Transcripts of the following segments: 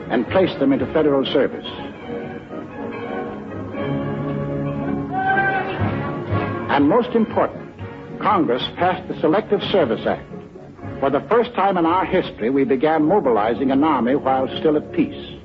and placed them into federal service. And most important, Congress passed the Selective Service Act. For the first time in our history, we began mobilizing an army while still at peace.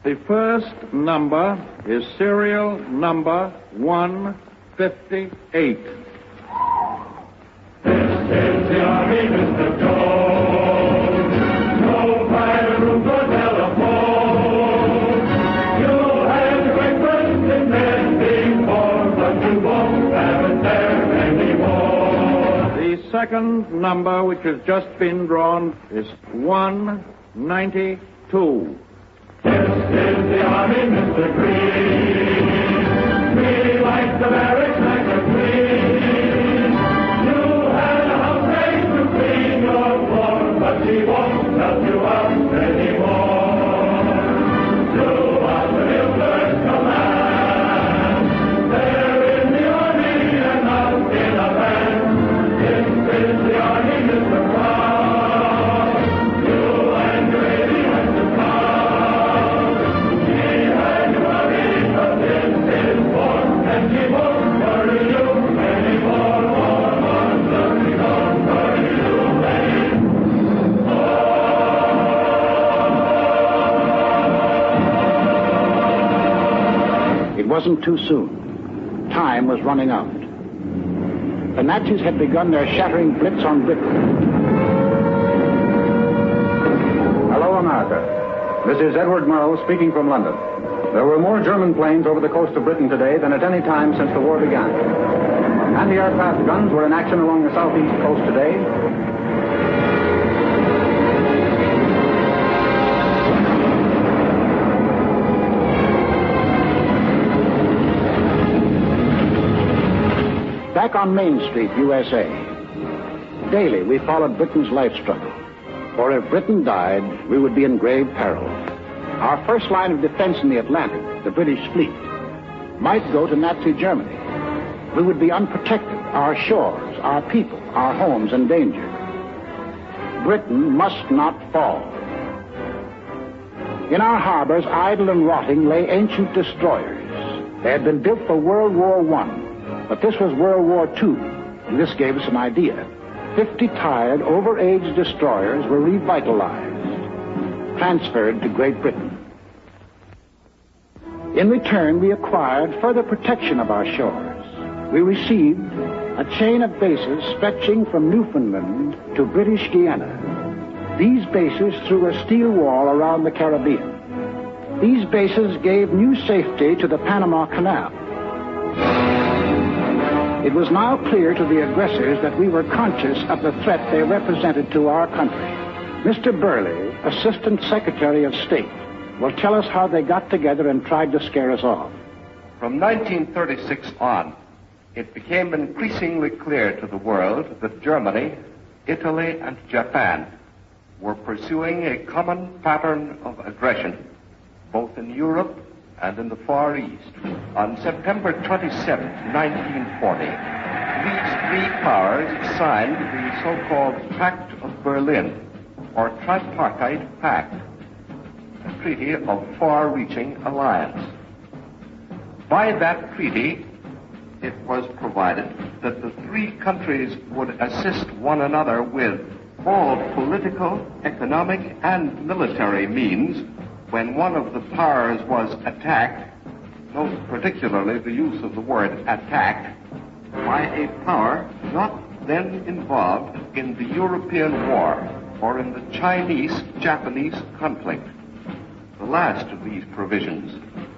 The first number is serial number 158. This is the Army, Mr. Jones. No private room for telephone. You'll have breakfast in bed before, but you won't have it there anymore. The second number, which has just been drawn, is 192. This is the Army, Mr. Green. We like the barracks like a queen. You had a housemaid to clean your floor, but she won't help you out anymore. Do what the first command. They're in the Army and not in a band. This is the Army, Mr. Brown. You and your lady have to come. She had you worried, but this is war, and she won't worry you anymore. She won't worry you anymore. It wasn't too soon. Time was running out. The Nazis had begun their shattering blitz on Britain. Hello, America. This is Edward Murrow speaking from London. There were more German planes over the coast of Britain today than at any time since the war began. Anti-aircraft guns were in action along the southeast coast today. Back on Main Street, USA, daily we followed Britain's life struggle. For if Britain died, we would be in grave peril. Our first line of defense in the Atlantic, the British fleet, might go to Nazi Germany. We would be unprotected, our shores, our people, our homes in danger. Britain must not fall. In our harbors, idle and rotting, lay ancient destroyers. They had been built for World War I, but this was World War II, and this gave us an idea. 50 tired, overaged destroyers were revitalized, transferred to Great Britain. In return, we acquired further protection of our shores. We received a chain of bases stretching from Newfoundland to British Guiana. These bases threw a steel wall around the Caribbean. These bases gave new safety to the Panama Canal. It was now clear to the aggressors that we were conscious of the threat they represented to our country. Mr. Burley, Assistant Secretary of State, will tell us how they got together and tried to scare us off. From 1936 on, it became increasingly clear to the world that Germany, Italy, and Japan were pursuing a common pattern of aggression, both in Europe and in the Far East. On September 27, 1940, these three powers signed the so-called Pact of Berlin, or Tripartite Pact, a treaty of far-reaching alliance. By that treaty, it was provided that the three countries would assist one another with all political, economic, and military means when one of the powers was attacked, note particularly the use of the word attacked, by a power not then involved in the European War or in the Chinese-Japanese conflict. The last of these provisions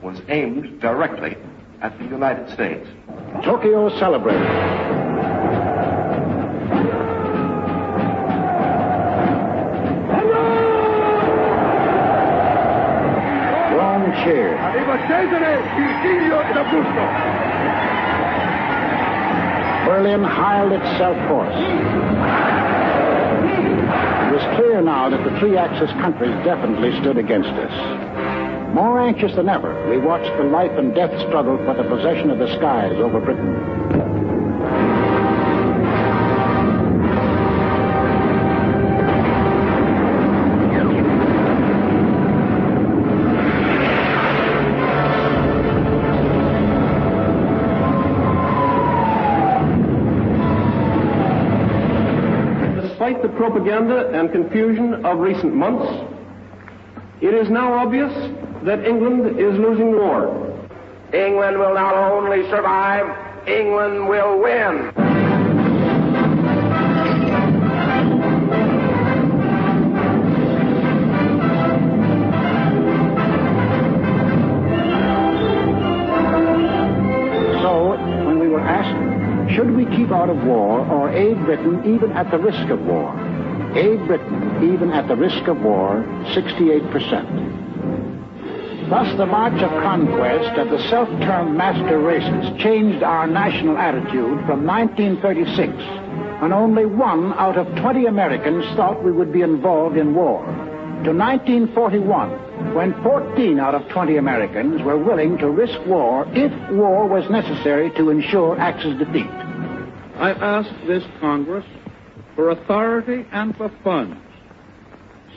was aimed directly at the United States. Tokyo celebrated. Rome cheered. Berlin hired itself forth. It was clear now that the three-axis countries definitely stood against us. More anxious than ever, we watched the life and death struggle for the possession of the skies over Britain. propaganda and confusion of recent months, it is now obvious that England is losing war. England will not only survive, England will win. So, when we were asked, should we keep out of war or aid Britain even at the risk of war? Aid Britain even at the risk of war, 68%. Thus, the march of conquest of the self-termed master races changed our national attitude from 1936, when only 1 out of 20 Americans thought we would be involved in war, to 1941, when 14 out of 20 Americans were willing to risk war if war was necessary to ensure Axis defeat. I ask this Congress for authority and for funds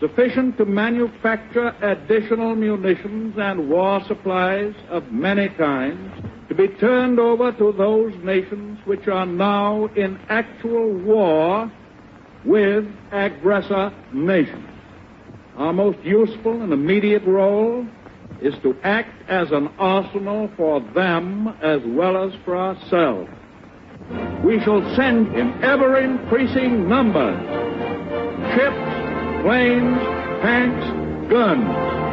sufficient to manufacture additional munitions and war supplies of many kinds to be turned over to those nations which are now in actual war with aggressor nations. Our most useful and immediate role is to act as an arsenal for them as well as for ourselves. We shall send in ever-increasing numbers ships, planes, tanks, guns.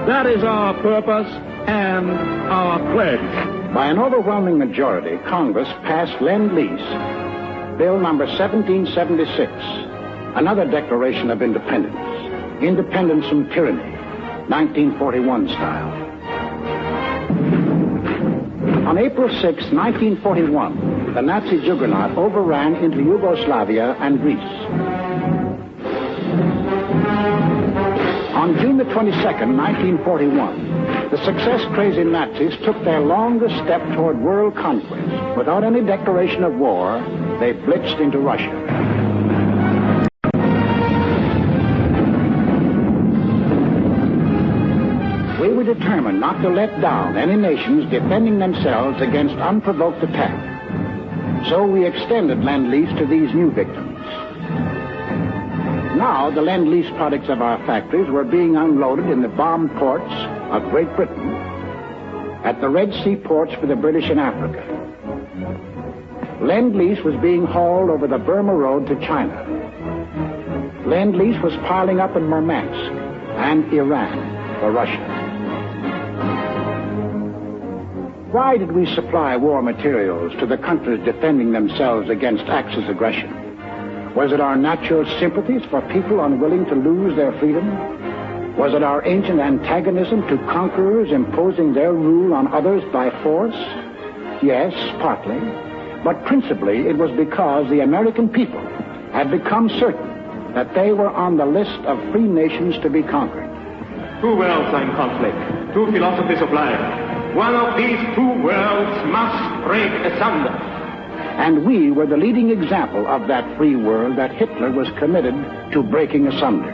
That is our purpose and our pledge. By an overwhelming majority, Congress passed Lend-Lease, Bill number 1776, another declaration of independence. Independence from tyranny, 1941 style. On April 6, 1941, the Nazi juggernaut overran into Yugoslavia and Greece. On June the 22nd, 1941, the success-crazy Nazis took their longest step toward world conquest. Without any declaration of war, they blitzed into Russia. We were determined not to let down any nations defending themselves against unprovoked attack. So we extended Lend-Lease to these new victims. Now, the Lend-Lease products of our factories were being unloaded in the bombed ports of Great Britain, at the Red Sea ports for the British in Africa. Lend-Lease was being hauled over the Burma Road to China. Lend-Lease was piling up in Murmansk and Iran for Russia. Why did we supply war materials to the countries defending themselves against Axis aggression? Was it our natural sympathies for people unwilling to lose their freedom? Was it our ancient antagonism to conquerors imposing their rule on others by force? Yes, partly. But principally it was because the American people had become certain that they were on the list of free nations to be conquered. Two worlds are in conflict, two philosophies of life. One of these two worlds must break asunder. And we were the leading example of that free world that Hitler was committed to breaking asunder.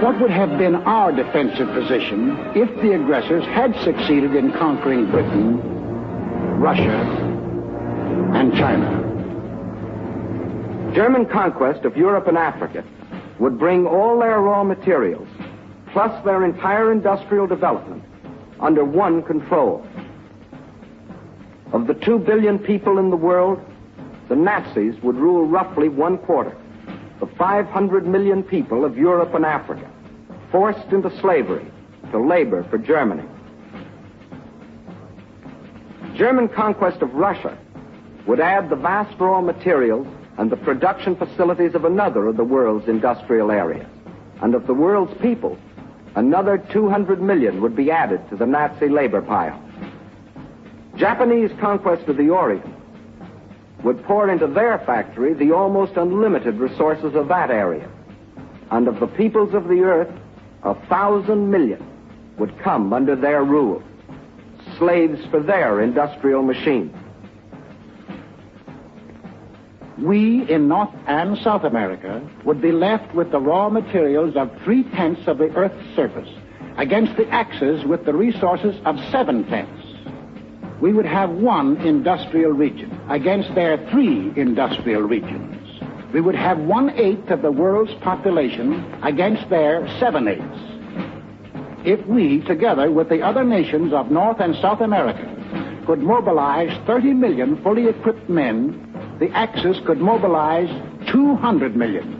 What would have been our defensive position if the aggressors had succeeded in conquering Britain, Russia, and China? German conquest of Europe and Africa would bring all their raw materials, plus their entire industrial development, under one control. Of the 2 billion people in the world, the Nazis would rule roughly 1/4, the 500 million people of Europe and Africa, forced into slavery to labor for Germany. German conquest of Russia would add the vast raw materials and the production facilities of another of the world's industrial areas. And of the world's people, another 200 million would be added to the Nazi labor pile. Japanese conquest of the Orient would pour into their factory the almost unlimited resources of that area. And of the peoples of the earth, 1,000 million would come under their rule, slaves for their industrial machine. We in North and South America would be left with the raw materials of 3/10 of the Earth's surface against the Axis with the resources of 7/10. We would have one industrial region against their 3 industrial regions. we would have 1/8 of the world's population against their 7/8. If we, together with the other nations of North and South America, could mobilize 30 million fully equipped men, the Axis could mobilize 200 million.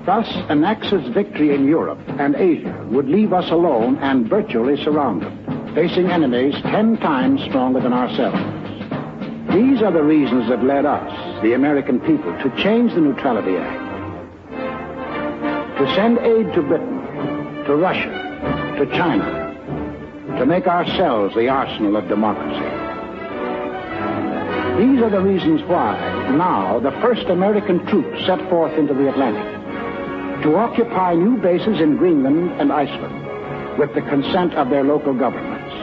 Thus, an Axis victory in Europe and Asia would leave us alone and virtually surrounded, facing enemies 10 times stronger than ourselves. These are the reasons that led us, the American people, to change the Neutrality Act, to send aid to Britain, to Russia, to China, to make ourselves the arsenal of democracy. These are the reasons why now the first American troops set forth into the Atlantic to occupy new bases in Greenland and Iceland with the consent of their local governments.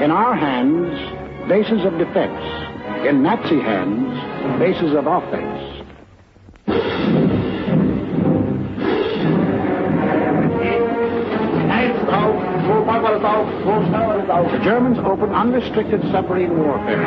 In our hands, bases of defense. In Nazi hands, bases of offense. The Germans opened unrestricted submarine warfare.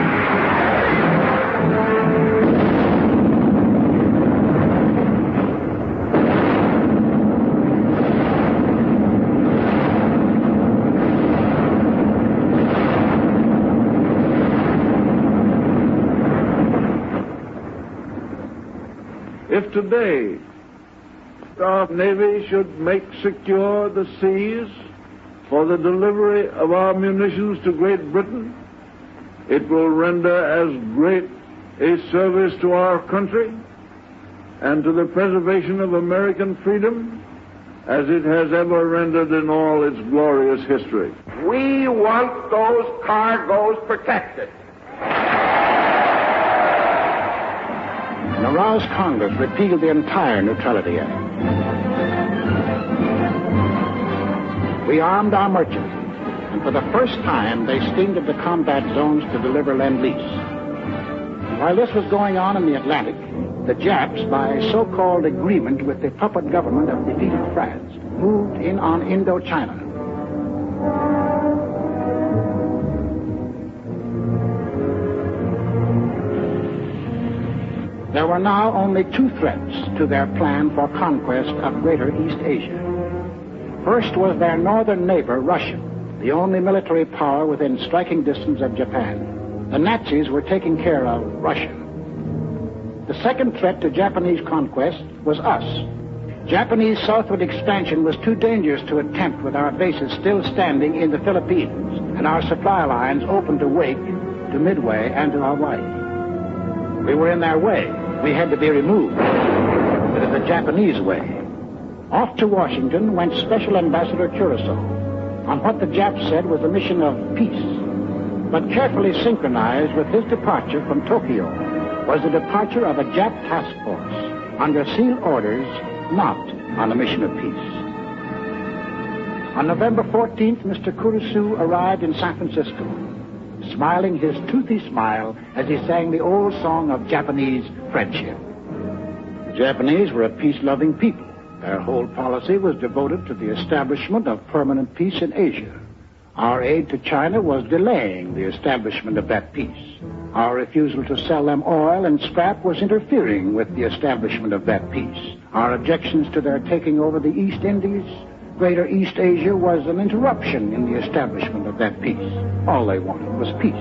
If today our Navy should make secure the seas for the delivery of our munitions to Great Britain, it will render as great a service to our country and to the preservation of American freedom as it has ever rendered in all its glorious history. We want those cargoes protected. An aroused Congress repealed the entire Neutrality Act. We armed our merchants, and for the first time they steamed into combat zones to deliver Lend-Lease. While this was going on in the Atlantic, the Japs, by so-called agreement with the puppet government of defeated France, moved in on Indochina. There were now only two threats to their plan for conquest of Greater East Asia. First was their northern neighbor, Russia, the only military power within striking distance of Japan. The Nazis were taking care of Russia. The second threat to Japanese conquest was us. Japanese southward expansion was too dangerous to attempt with our bases still standing in the Philippines and our supply lines open to Wake, to Midway, and to Hawaii. We were in their way. We had to be removed. It is the Japanese way. Off to Washington went Special Ambassador Curaçao on what the Japs said was a mission of peace, but carefully synchronized with his departure from Tokyo was the departure of a Jap task force under sealed orders, not on a mission of peace. On November 14th, Mr. Curaçao arrived in San Francisco, smiling his toothy smile as he sang the old song of Japanese friendship. The Japanese were a peace-loving people. Their whole policy was devoted to the establishment of permanent peace in Asia. Our aid to China was delaying the establishment of that peace. Our refusal to sell them oil and scrap was interfering with the establishment of that peace. Our objections to their taking over the East Indies, Greater East Asia, was an interruption in the establishment of that peace. All they wanted was peace.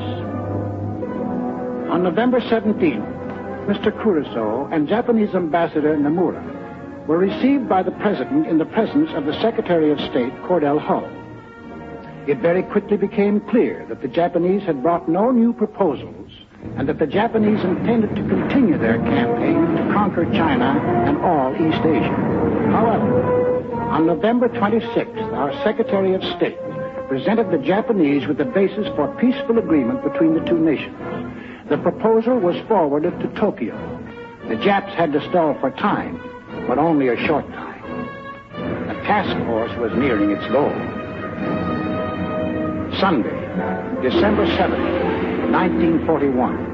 On November 17th, Mr. Curaçao and Japanese Ambassador Nomura were received by the President in the presence of the Secretary of State, Cordell Hull. It very quickly became clear that the Japanese had brought no new proposals and that the Japanese intended to continue their campaign to conquer China and all East Asia. However, on November 26th, our Secretary of State presented the Japanese with the basis for peaceful agreement between the two nations. The proposal was forwarded to Tokyo. The Japs had to stall for time, but only a short time. The task force was nearing its goal. Sunday, December 7th, 1941.